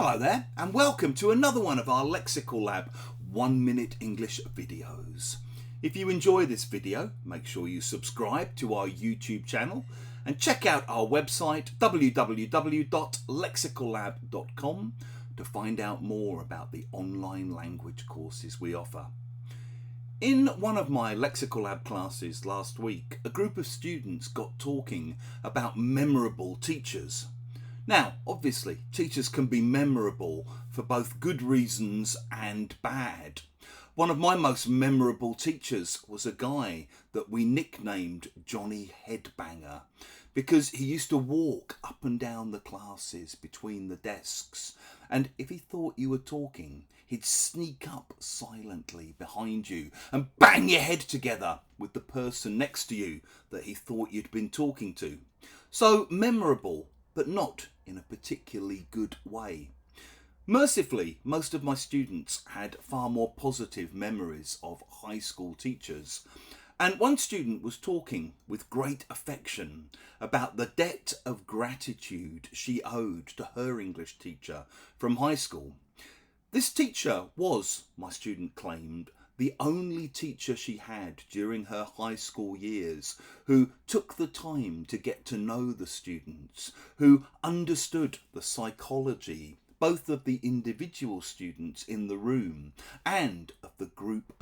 Hello there, and welcome to another one of our Lexical Lab 1-minute English videos. If you enjoy this video, make sure you subscribe to our YouTube channel and check out our website www.lexicallab.com to find out more about the online language courses we offer. In one of my Lexical Lab classes last week, a group of students got talking about memorable teachers. Now, obviously, teachers can be memorable for both good reasons and bad. One of my most memorable teachers was a guy that we nicknamed Johnny Headbanger because he used to walk up and down the classes between the desks, and if he thought you were talking, he'd sneak up silently behind you and bang your head together with the person next to you that he thought you'd been talking to. So memorable, but not in a particularly good way. Mercifully, most of my students had far more positive memories of high school teachers, and one student was talking with great affection about the debt of gratitude she owed to her English teacher from high school. This teacher was, my student claimed, the only teacher she had during her high school years who took the time to get to know the students, who understood the psychology both of the individual students in the room and of the group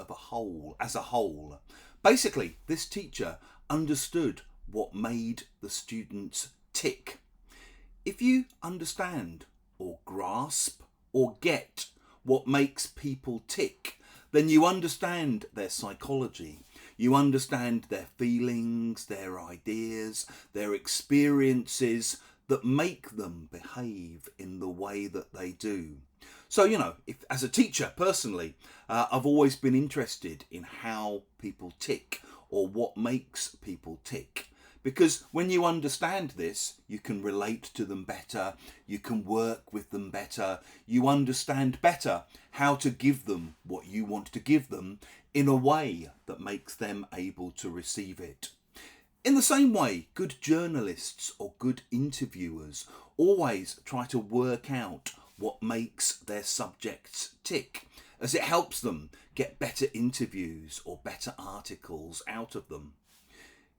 as a whole. Basically, this teacher understood what made the students tick. If you understand or grasp or get what makes people tick, then you understand their psychology, you understand their feelings, their ideas, their experiences that make them behave in the way that they do. So, if as a teacher personally, I've always been interested in how people tick or what makes people tick. Because when you understand this, you can relate to them better, you can work with them better, you understand better how to give them what you want to give them in a way that makes them able to receive it. In the same way, good journalists or good interviewers always try to work out what makes their subjects tick, as it helps them get better interviews or better articles out of them.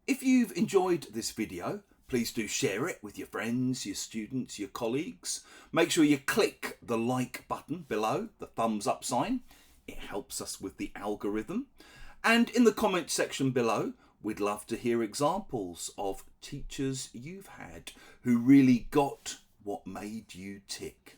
If you've enjoyed this video, please do share it with your friends, your students, your colleagues. Make sure you click the like button below, the thumbs up sign. It helps us with the algorithm. And in the comment section below, we'd love to hear examples of teachers you've had who really got what made you tick.